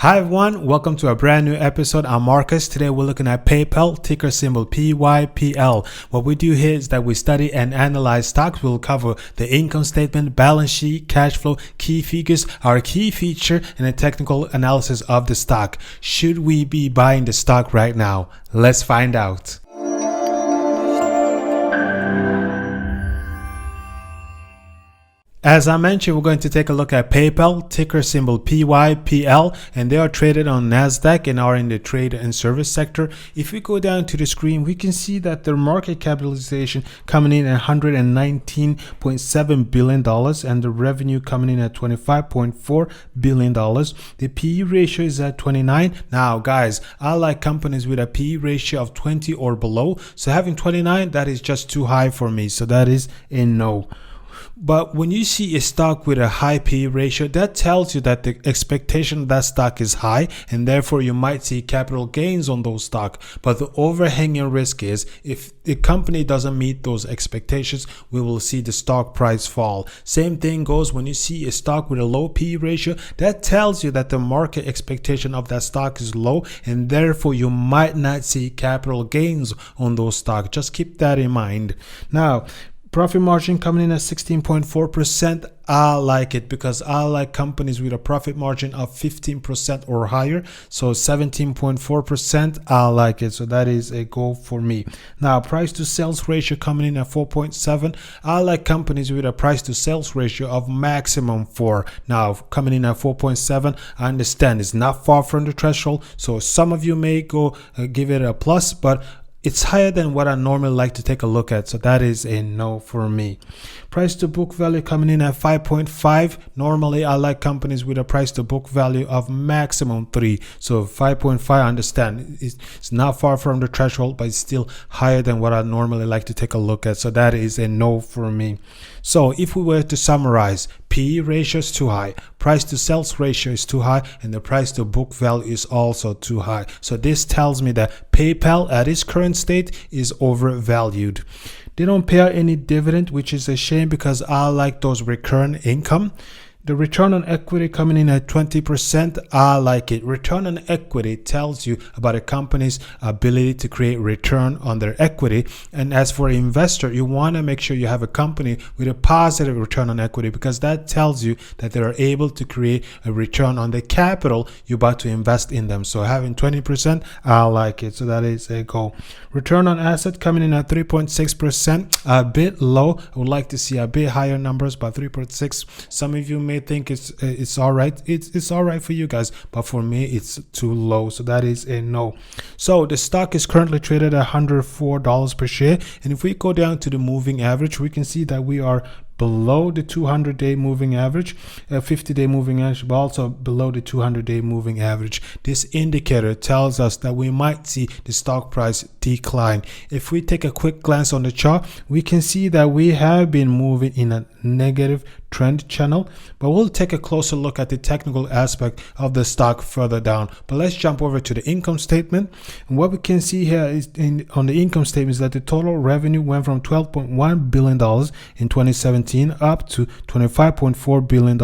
Hi everyone, welcome to a brand new episode. I'm Marcus. Today we're looking at PayPal, ticker symbol PYPL. What we do here is that we study and analyze stocks. We'll cover the income statement, balance sheet, cash flow, key figures, our key feature, and a technical analysis of the stock. Should we be buying the stock right now? Let's find out. As I mentioned, we're going to take a look at PayPal, ticker symbol PYPL, and they are traded on NASDAQ and are in the trade and service sector. If we go down to the screen, we can see that their market capitalization coming in at $119.7 billion and the revenue coming in at $25.4 billion. The PE ratio is at 29. Now, guys, I like companies with a PE ratio of 20 or below. So having 29, that is just too high for me. So that is a no. But when you see a stock with a high PE ratio, that tells you that the expectation of that stock is high and therefore you might see capital gains on those stocks. But the overhanging risk is if the company doesn't meet those expectations, we will see the stock price fall. Same thing goes when you see a stock with a low PE ratio, that tells you that the market expectation of that stock is low and therefore you might not see capital gains on those stocks. Just keep that in mind. Now, profit margin coming in at 16.4%. I like it because I like companies with a profit margin of 15% or higher. So 17.4%, I like it. So that is a goal for me. Now, price to sales ratio coming in at 4.7. I like companies with a price to sales ratio of maximum 4. Now, coming in at 4.7, I understand it's not far from the threshold. So some of you may go give it a plus, but it's higher than what I normally like to take a look at. So that is a no for me. Price to book value coming in at 5.5. Normally, I like companies with a price to book value of maximum 3. So 5.5, I understand. It's not far from the threshold, but it's still higher than what I normally like to take a look at. So that is a no for me. So if we were to summarize, PE ratio is too high, price to sales ratio is too high, and the price to book value is also too high. So this tells me that PayPal at its current state is overvalued. They don't pay out any dividend, which is a shame because I like those recurrent income. The return on equity coming in at 20%, I like it. Return on equity tells you about a company's ability to create return on their equity. And as for an investor, you want to make sure you have a company with a positive return on equity because that tells you that they are able to create a return on the capital you're about to invest in them. So having 20%, I like it. So that is a goal. Return on asset coming in at 3.6%, a bit low. I would like to see a bit higher numbers, but 3.6. Some of you may think it's all right. It's all right for you guys, but for me it's too low. So that is a no. So the stock is currently traded at $104 per share, and if we go down to the moving average, we can see that we are below the 200-day moving average, 50-day moving average, but also below the 200-day moving average. This indicator tells us that we might see the stock price decline. If we take a quick glance on the chart, we can see that we have been moving in a negative trend channel, but we'll take a closer look at the technical aspect of the stock further down. But let's jump over to the income statement, and what we can see here is on the income statement is that the total revenue went from $12.1 billion in 2017 up to $25.4 billion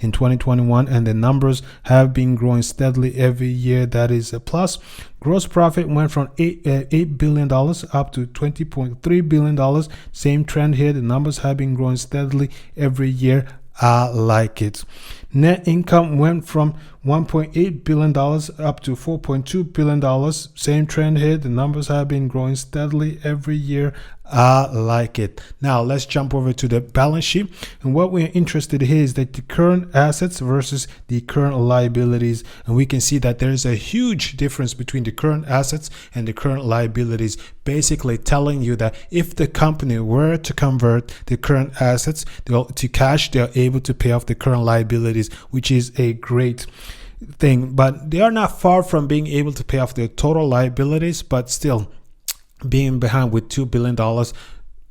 in 2021, and the numbers have been growing steadily every year. That is a plus. Gross profit went from $8 billion up to $20.3 billion. Same trend here. The numbers have been growing steadily every year. I like it. Net income went from $1.8 billion up to $4.2 billion. Same trend here. The numbers have been growing steadily every year. I like it. Now let's jump over to the balance sheet. And what we're interested in here is that the current assets versus the current liabilities. And we can see that there is a huge difference between the current assets and the current liabilities, basically telling you that if the company were to convert the current assets to cash, they're able to pay off the current liabilities, which is a great thing. But they are not far from being able to pay off their total liabilities, but still being behind with $2 billion.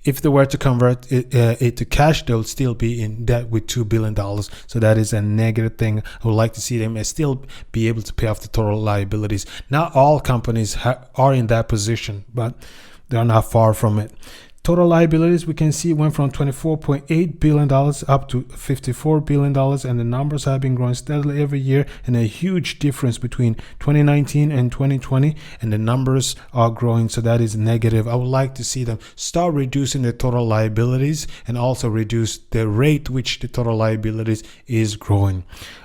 If they were to convert it to cash, they'll still be in debt with $2 billion. So that is a negative thing. I would like to see them still be able to pay off the total liabilities. Not all companies are in that position, but they're not far from it. Total liabilities, we can see, went from $24.8 billion up to $54 billion, and the numbers have been growing steadily every year, and a huge difference between 2019 and 2020, and the numbers are growing, so that is negative. I would like to see them start reducing the total liabilities and also reduce the rate which the total liabilities is growing.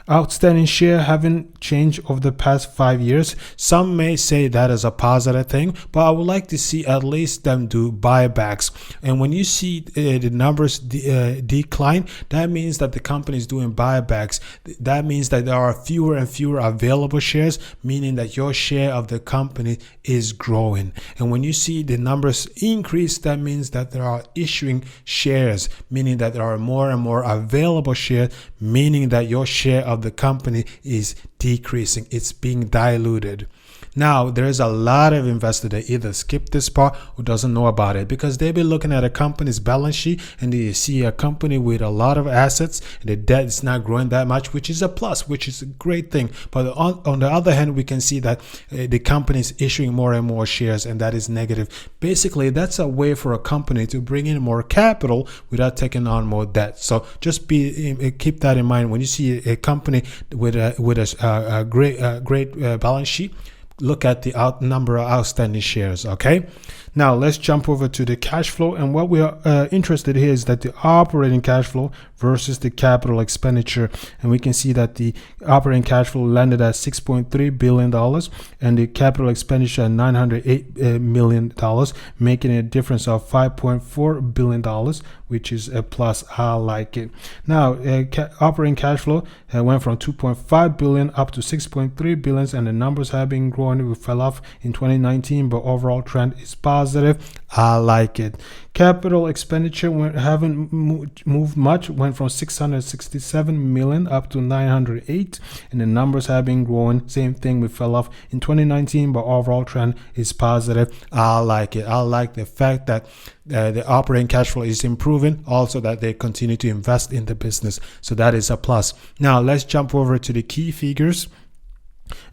Outstanding share haven't changed over the past 5 years. Some may say that is a positive thing, but I would like to see at least them do buybacks. And when you see the numbers decline, that means that the company is doing buybacks. That means that there are fewer and fewer available shares, meaning that your share of the company is growing. And when you see the numbers increase, that means that there are issuing shares, meaning that there are more and more available shares, meaning that your share of the company is decreasing. It's being diluted. Now, there is a lot of investors that either skip this part or doesn't know about it, because they've been looking at a company's balance sheet and they see a company with a lot of assets and the debt is not growing that much, which is a plus, which is a great thing. But on the other hand, we can see that the company is issuing more and more shares, and that is negative. Basically, that's a way for a company to bring in more capital without taking on more debt. So just keep that in mind when you see a company with a great balance sheet. Look at the number of outstanding shares. Okay, now let's jump over to the cash flow, and what we are interested here is that the operating cash flow versus the capital expenditure, and we can see that the operating cash flow landed at $6.3 billion and the capital expenditure at $908 million, making a difference of $5.4 billion, which is a plus. I like it. Now operating cash flow went from $2.5 billion up to $6.3 billion, and the numbers have been growing. We fell off in 2019, but overall trend is positive. I like it. Capital expenditure haven't moved much, went from 667 million up to 908, and the numbers have been growing. Same thing, we fell off in 2019, but overall trend is positive. I like it. I like the fact that the operating cash flow is improving, also that they continue to invest in the business, so that is a plus. Now let's jump over to the key figures.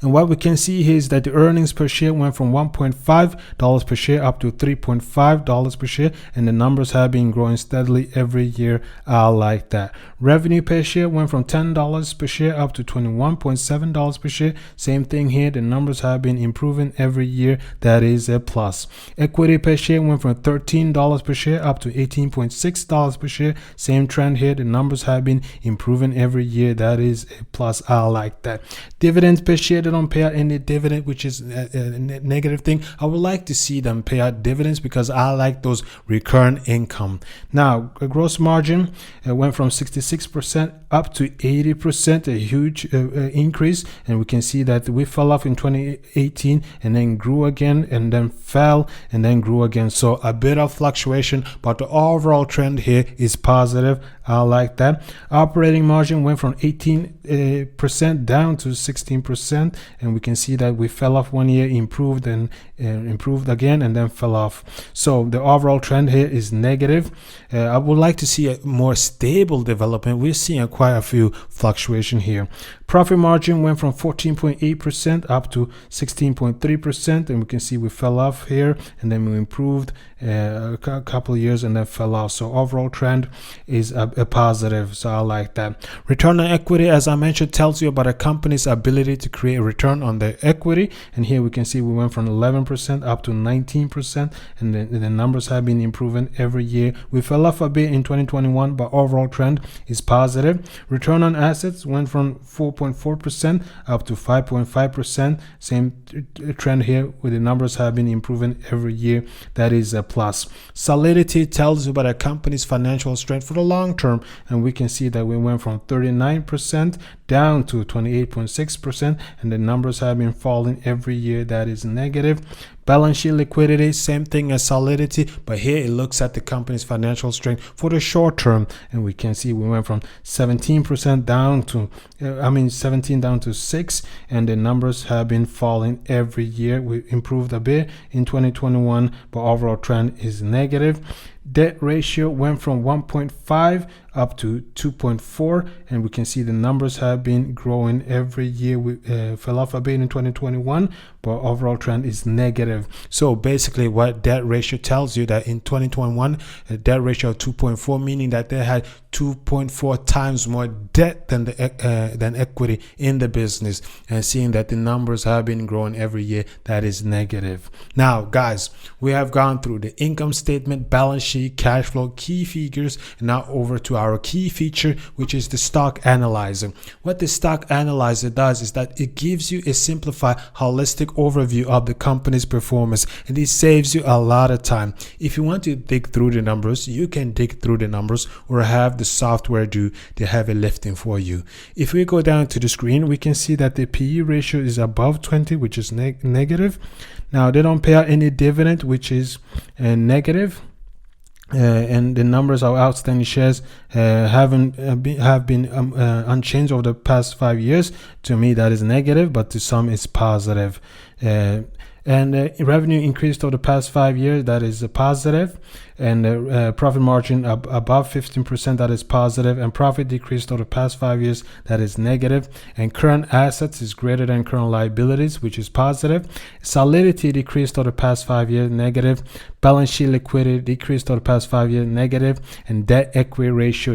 And what we can see here is that the earnings per share went from $1.5 per share up to $3.5 per share, and the numbers have been growing steadily every year. I like that. Revenue per share went from $10 per share up to $21.7 per share. Same thing here. The numbers have been improving every year. That is a plus. Equity per share went from $13 per share up to $18.6 per share. Same trend here. The numbers have been improving every year. That is a plus. I like that. Dividends per share, they don't pay out any dividend, which is a negative thing. I would like to see them pay out dividends because I like those recurring income. Now, a gross margin went from 66% up to 80%, a huge increase, and we can see that we fell off in 2018 and then grew again and then fell and then grew again. So a bit of fluctuation, but the overall trend here is positive. I like that. Operating margin went from 18% down to 16%, and we can see that we fell off one year, improved and improved again, and then fell off. So the overall trend here is negative. I would like to see a more stable development. We're seeing quite a few fluctuation here. Profit margin went from 14.8% up to 16.3%, and we can see we fell off here and then we improved a couple of years and then fell off. So overall trend is a positive, so I like that. Return on equity, as I mentioned, tells you about a company's ability to create a return on their equity, and here we can see we went from 11% up to 19%, and the numbers have been improving every year. We fell off a bit in 2021, but overall trend is positive. Return on assets went from 4.4% up to 5.5%. Same trend here, where the numbers have been improving every year. That is a plus. Solidity tells you about a company's financial strength for the long term, and we can see that we went from 39% down to 28.6%, and the numbers have been falling every year. That is negative. Balance sheet liquidity, same thing as solidity, but here it looks at the company's financial strength for the short term, and we can see we went from 17% down to 17 down to 6, and the numbers have been falling every year. We improved a bit in 2021, but overall trend is negative. Debt ratio went from 1.5 up to 2.4, and we can see the numbers have been growing every year. We fell off a bit in 2021, but overall trend is negative. So basically what debt ratio tells you that in 2021 a debt ratio of 2.4, meaning that they had 2.4 times more debt than equity in the business, and seeing that the numbers have been growing every year, that is negative. Now guys, we have gone through the income statement, balance sheet, cash flow, key figures, and now over to our key feature, which is the stock analyzer. What the stock analyzer does is that it gives you a simplified, holistic overview of the company's performance, and it saves you a lot of time. If you want to dig through the numbers, you can dig through the numbers or have the software do the heavy lifting for you. If we go down to the screen, we can see that the PE ratio is above 20, which is negative. Now they don't pay out any dividend, which is negative. And the numbers of outstanding shares have been unchanged over the past 5 years. To me, that is negative, but to some, it's positive. And revenue increased over the past 5 years, that is a positive. And profit margin above 15%, that is positive. And profit decreased over the past 5 years, that is negative. And current assets is greater than current liabilities, which is positive. Solidity decreased over the past 5 years, negative. Balance sheet liquidity decreased over the past 5 years, negative. And debt equity ratio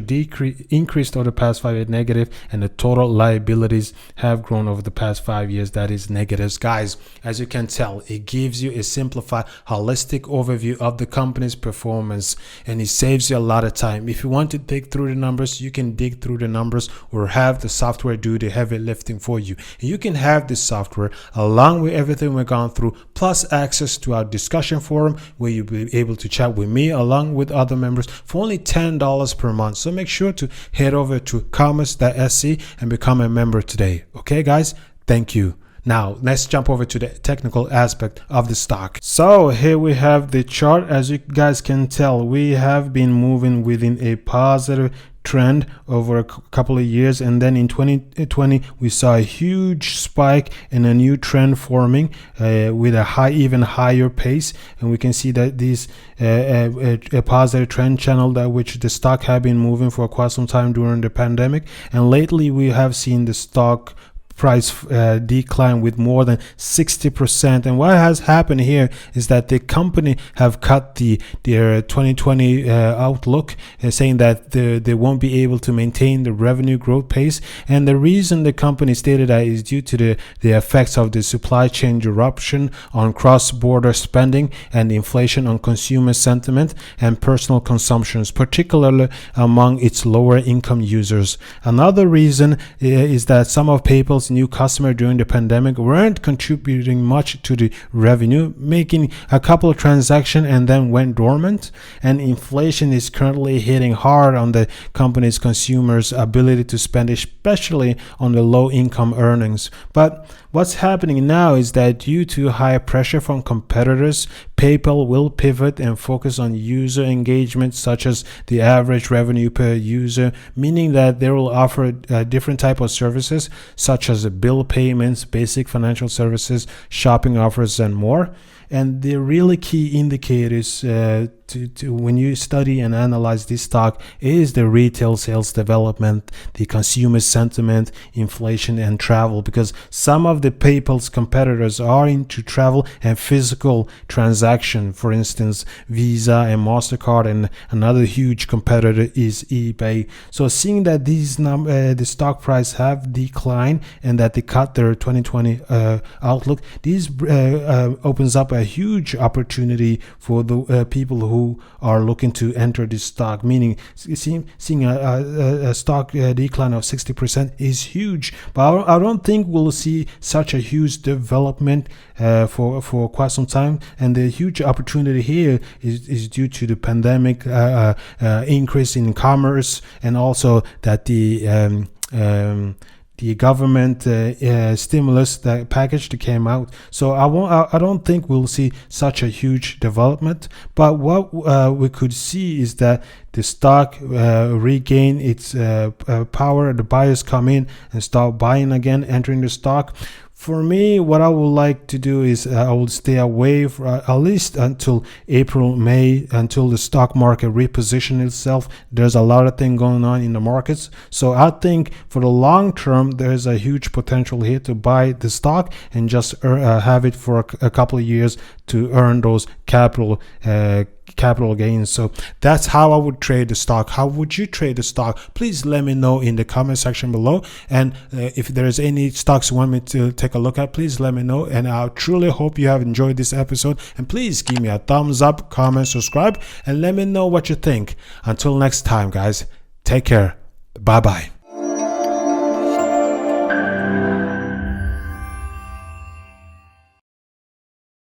increased over the past 5 years, negative. And the total liabilities have grown over the past 5 years, that is negatives. Guys, as you can tell, it gives you a simplified, holistic overview of the company's performance, and it saves you a lot of time. If you want to dig through the numbers, you can dig through the numbers or have the software do the heavy lifting for you. And you can have this software along with everything we've gone through, plus access to our discussion forum where you'll be able to chat with me along with other members for only $10 per month. So make sure to head over to commerce.sc and become a member today. Okay guys, thank you. Now let's jump over to the technical aspect of the stock. So here we have the chart. As you guys can tell, we have been moving within a positive trend over a couple of years, and then in 2020 we saw a huge spike and a new trend forming with a even higher pace, and we can see that this a positive trend channel that which the stock had been moving for quite some time during the pandemic, and lately we have seen the stock price decline with more than 60%. And what has happened here is that the company have cut their 2020 outlook, saying that they won't be able to maintain the revenue growth pace. And the reason the company stated that is due to the effects of the supply chain disruption on cross-border spending and inflation on consumer sentiment and personal consumptions, particularly among its lower income users. Another reason is that some of PayPal's new customers during the pandemic weren't contributing much to the revenue, making a couple of transactions and then went dormant. And inflation is currently hitting hard on the company's consumers' ability to spend, especially on the low income earnings. But what's happening now is that due to high pressure from competitors, PayPal will pivot and focus on user engagement, such as the average revenue per user, meaning that they will offer different type of services such as bill payments, basic financial services, shopping offers, and more. And the really key indicators to when you study and analyze this stock is the retail sales development, the consumer sentiment, inflation, and travel, because some of the PayPal's competitors are into travel and physical transaction. For instance, Visa and MasterCard, and another huge competitor is eBay. So seeing that these the stock price have declined and that they cut their 2020 outlook, this opens up a huge opportunity for the people who are looking to enter this stock, meaning seeing a stock decline of 60% is huge. But I don't think we'll see such a huge development for quite some time, and the huge opportunity here is due to the pandemic, increase in commerce, and also that the government stimulus package that came out. So I don't think we'll see such a huge development. But what we could see is that the stock regain its power. The buyers come in and start buying again, entering the stock. For me, what I would like to do is I will stay away for at least until April, May, until the stock market reposition itself. There's a lot of things going on in the markets. So I think for the long term, there's a huge potential here to buy the stock and just have it for a couple of years to earn those capital gains. So that's how I would trade the stock. How would you trade the stock? Please let me know in the comment section below. And if there's any stocks you want me to take a look at, please let me know. And I truly hope you have enjoyed this episode. And please give me a thumbs up, comment, subscribe, and let me know what you think. Until next time, guys, take care. Bye bye.